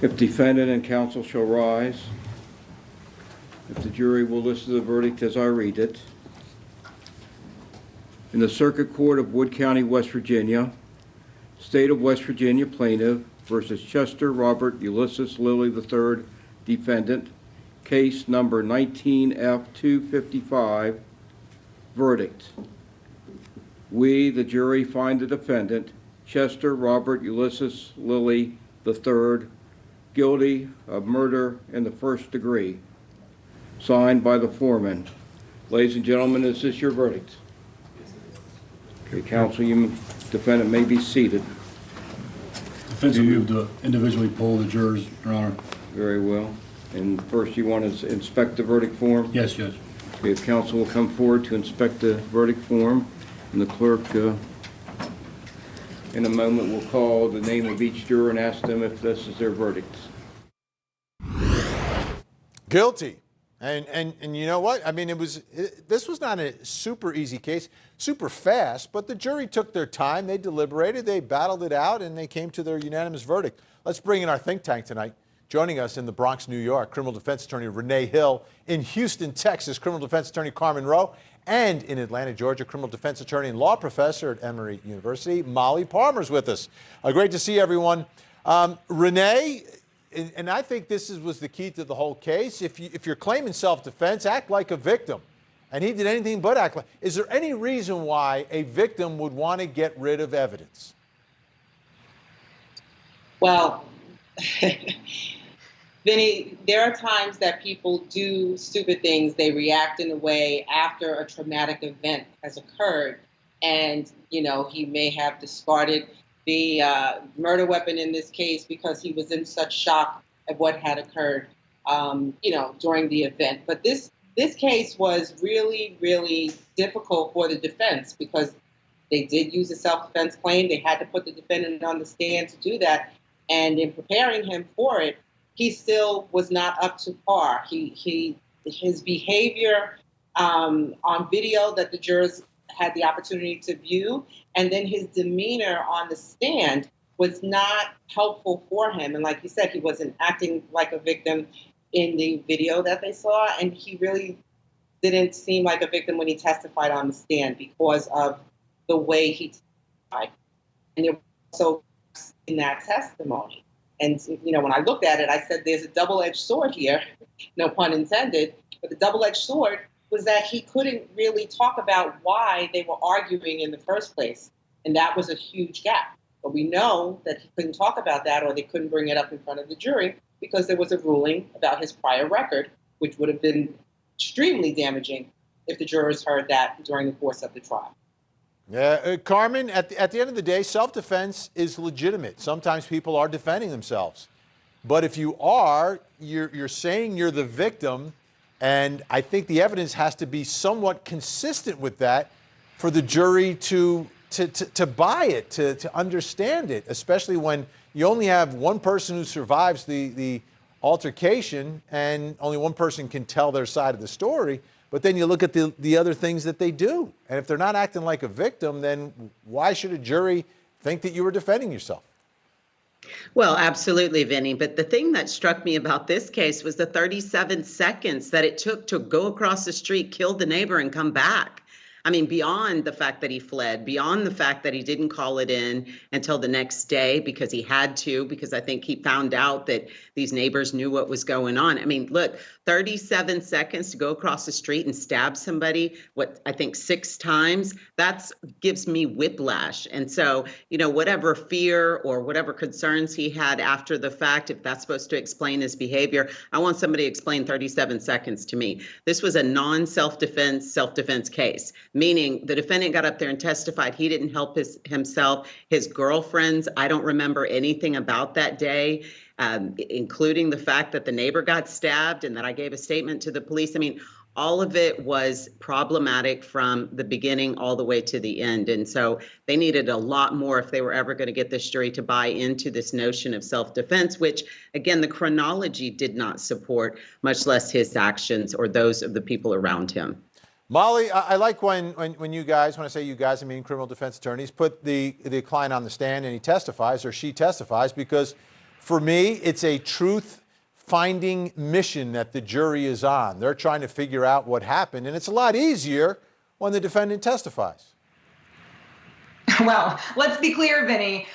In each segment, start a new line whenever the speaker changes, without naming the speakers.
If defendant and counsel shall rise, if the jury will listen to the verdict as I read it. In the Circuit Court of Wood County, West Virginia, State of West Virginia plaintiff versus Chester Robert Ulysses Lilly III defendant, case number 19F255, verdict. We, the jury, find the defendant, Chester Robert Ulysses Lilly III, guilty of murder in the first degree. Signed by the foreman. Ladies and gentlemen, is this your verdict? Okay, counsel, defendant may be seated.
Defense will move to individually poll the jurors, Your Honor.
Very well. And first you want to inspect the verdict form?
Yes, Judge.
Okay, if counsel will come forward to inspect the verdict form, and the clerk in a moment will call the name of each juror and ask them if this is their verdict.
Guilty. And you know what? I mean, this was not a super easy case, super fast, but the jury took their time, they deliberated, they battled it out, and they came to their unanimous verdict. Let's bring in our think tank tonight. Joining us in the Bronx, New York, criminal defense attorney Renee Hill. In Houston, Texas, criminal defense attorney Carmen Rowe. And in Atlanta, Georgia, criminal defense attorney and law professor at Emory University, Moly Parmer's with us. Great to see everyone. Renee, and I think this was the key to the whole case. If you're claiming self-defense, act like a victim. And he did anything but act like. Is there any reason why a victim would want to get rid of evidence?
Well, Vinny, there are times that people do stupid things. They react in a way after a traumatic event has occurred. And, you know, he may have discarded the murder weapon in this case because he was in such shock at what had occurred, you know, during the event. But this case was really, really difficult for the defense because they did use a self-defense claim. They had to put the defendant on the stand to do that. And in preparing him for it, he still was not up to par. His behavior on video that the jurors had the opportunity to view, and then his demeanor on the stand was not helpful for him. And like you said, he wasn't acting like a victim in the video that they saw, and he really didn't seem like a victim when he testified on the stand because of the way he testified. And there was also in that testimony. And, you know, when I looked at it, I said, there's a double-edged sword here, no pun intended, but the double-edged sword was that he couldn't really talk about why they were arguing in the first place. And that was a huge gap. But we know that he couldn't talk about that, or they couldn't bring it up in front of the jury because there was a ruling about his prior record, which would have been extremely damaging if the jurors heard that during the course of the trial.
Yeah, Carmen, at the end of the day, self-defense is legitimate. Sometimes people are defending themselves. But if you are, you're saying you're the victim, and I think the evidence has to be somewhat consistent with that for the jury to buy it, to understand it, especially when you only have one person who survives the altercation and only one person can tell their side of the story. But then you look at the other things that they do. And if they're not acting like a victim, then why should a jury think that you were defending yourself?
Well, absolutely, Vinny. But the thing that struck me about this case was the 37 seconds that it took to go across the street, kill the neighbor, and come back. I mean, beyond the fact that he fled, beyond the fact that he didn't call it in until the next day because he had to, because I think he found out that these neighbors knew what was going on. I mean, look, 37 seconds to go across the street and stab somebody, what I think 6 times, that gives me whiplash. And so, you know, whatever fear or whatever concerns he had after the fact, if that's supposed to explain his behavior, I want somebody to explain 37 seconds to me. This was a self-defense case, meaning the defendant got up there and testified he didn't help himself. His girlfriends, I don't remember anything about that day, including the fact that the neighbor got stabbed and that I gave a statement to the police. I mean, all of it was problematic from the beginning all the way to the end. And so they needed a lot more if they were ever going to get this jury to buy into this notion of self-defense, which, again, the chronology did not support, much less his actions or those of the people around him.
Moly, I like when you guys, when I say you guys, I mean criminal defense attorneys, put the client on the stand and he testifies or she testifies, because For me, it's a truth-finding mission that the jury is on. They're trying to figure out what happened, and it's a lot easier when the defendant testifies.
Well, let's be clear, Vinny.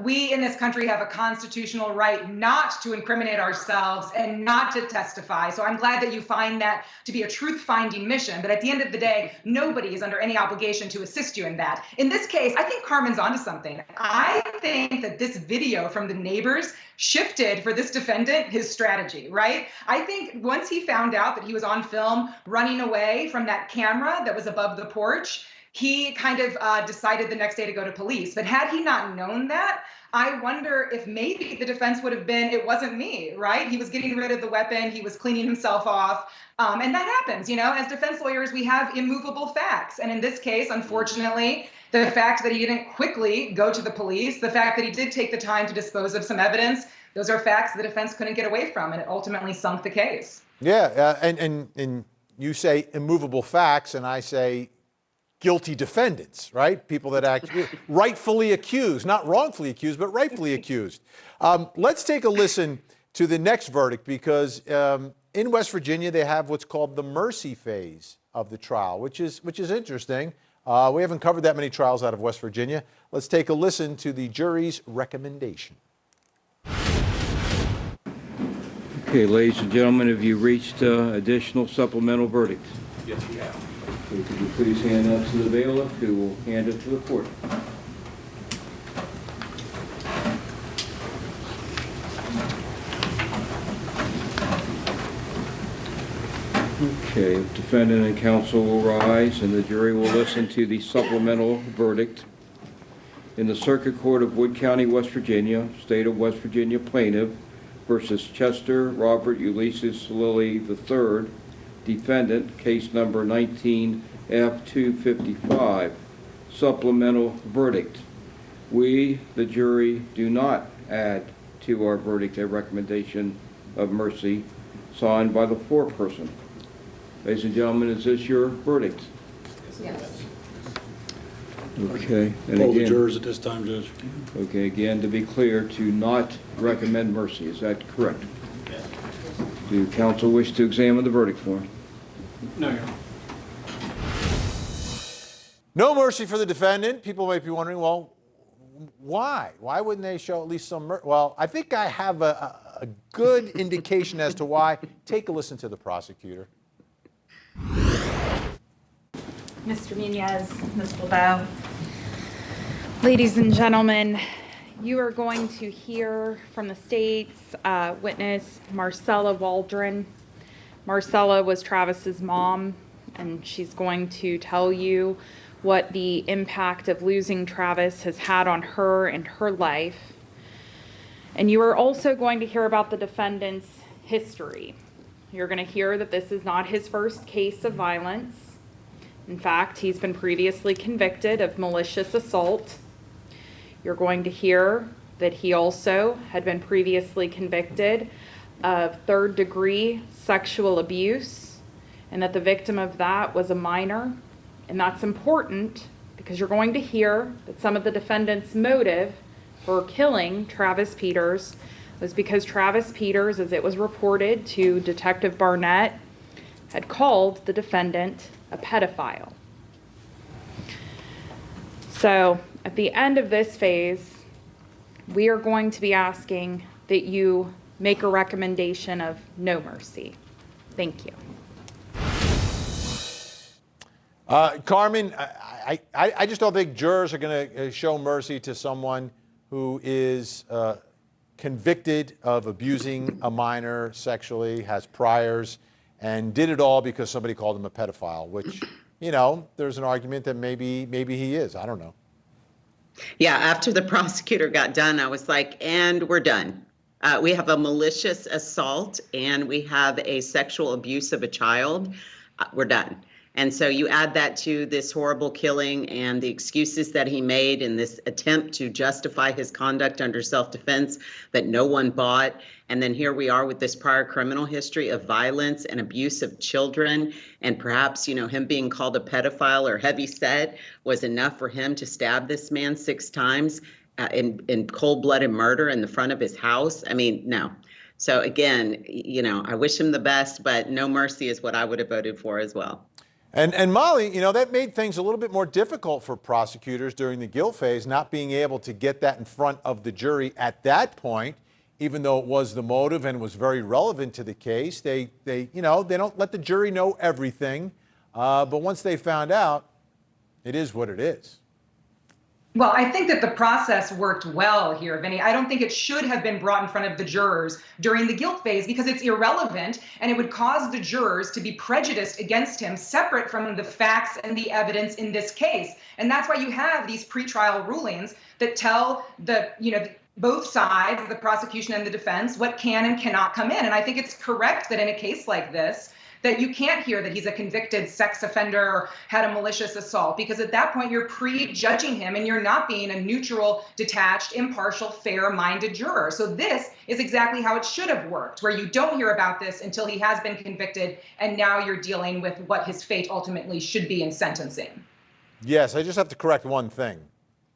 We in this country have a constitutional right not to incriminate ourselves and not to testify. So I'm glad that you find that to be a truth-finding mission. But at the end of the day, nobody is under any obligation to assist you in that. In this case, I think Carmen's onto something. I think that this video from the neighbors shifted for this defendant his strategy, right? I think once he found out that he was on film running away from that camera that was above the porch, he kind of decided the next day to go to police. But had he not known that, I wonder if maybe the defense would have been, it wasn't me, right? He was getting rid of the weapon. He was cleaning himself off. And that happens, you know, as defense lawyers, we have immovable facts. And in this case, unfortunately, the fact that he didn't quickly go to the police, the fact that he did take the time to dispose of some evidence, those are facts the defense couldn't get away from, and it ultimately sunk the case.
Yeah, and you say immovable facts, and I say guilty defendants, right? People that act rightfully accused, not wrongfully accused, but rightfully accused. Let's take a listen to the next verdict, because in West Virginia they have what's called the mercy phase of the trial, which is interesting. We haven't covered that many trials out of West Virginia. Let's take a listen to the jury's recommendation.
Okay, ladies and gentlemen, have you reached additional supplemental verdicts?
Yes, we have.
Okay, could you please hand that to the bailiff, who will hand it to the court? Okay, defendant and counsel will rise, and the jury will listen to the supplemental verdict. In the Circuit Court of Wood County, West Virginia, State of West Virginia plaintiff versus Chester Robert Ulysses Lilly III, defendant, case number 19F255, supplemental verdict. We, the jury, do not add to our verdict a recommendation of mercy signed by the foreperson. Ladies and gentlemen, is this your verdict?
Yes.
Okay. And
Poll the
again,
jurors at this time, Judge.
okay, again, to be clear, to not recommend mercy. Is that correct?
Yes.
Do counsel wish to examine the verdict form?
No, Your Honor.
No mercy for the defendant. People might be wondering, well, why? Why wouldn't they show at least some mercy? Well, I think I have a good indication as to why. Take a listen to the prosecutor.
Mr. Nunez, Ms. LeBeau. Ladies and gentlemen, you are going to hear from the state's witness, Marcella Waldron. Marcella was Travis's mom, and she's going to tell you what the impact of losing Travis has had on her and her life. And you are also going to hear about the defendant's history. You're going to hear that this is not his first case of violence. In fact, he's been previously convicted of malicious assault. You're going to hear that he also had been previously convicted of third-degree sexual abuse, and that the victim of that was a minor. And that's important because you're going to hear that some of the defendant's motive for killing Travis Peters was because Travis Peters, as it was reported to Detective Barnett, had called the defendant a pedophile. So at the end of this phase, we are going to be asking that you make a recommendation of no mercy. Thank you.
Carmen, I just don't think jurors are going to show mercy to someone who is convicted of abusing a minor sexually, has priors, and did it all because somebody called him a pedophile, which, you know, there's an argument that maybe he is. I don't know.
Yeah, after the prosecutor got done, I was like, and we're done. We have a malicious assault and we have a sexual abuse of a child. We're done. And so you add that to this horrible killing and the excuses that he made in this attempt to justify his conduct under self-defense that no one bought. And then here we are with this prior criminal history of violence and abuse of children. And perhaps, you know, him being called a pedophile or heavyset was enough for him to stab this man 6 times. in cold-blooded murder in the front of his house. I mean, no. So again, I wish him the best, but no mercy is what I would have voted for as well.
And Molly, that made things a little bit more difficult for prosecutors during the guilt phase, not being able to get that in front of the jury at that point, even though it was the motive and was very relevant to the case. They don't let the jury know everything, but once they found out, it is what it is.
Well, I think that the process worked well here, Vinny. I don't think it should have been brought in front of the jurors during the guilt phase because it's irrelevant and it would cause the jurors to be prejudiced against him, separate from the facts and the evidence in this case. And that's why you have these pretrial rulings that tell both sides, the prosecution and the defense, what can and cannot come in. And I think it's correct that in a case like this, that you can't hear that he's a convicted sex offender or had a malicious assault, because at that point you're prejudging him and you're not being a neutral, detached, impartial, fair-minded juror. So this is exactly how it should have worked, where you don't hear about this until he has been convicted, and now you're dealing with what his fate ultimately should be in sentencing.
Yes, I just have to correct one thing.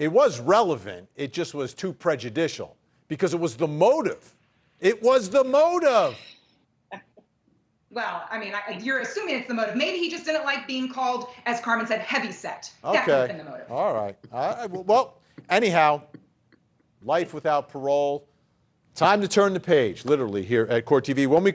It was relevant, it just was too prejudicial because it was the motive. It was the motive.
Well, I mean, you're assuming it's the motive. Maybe he just didn't like being called, as Carmen said, heavyset. That could have been the motive.
All right. Well, anyhow, life without parole. Time to turn the page, literally, here at Court TV. When we come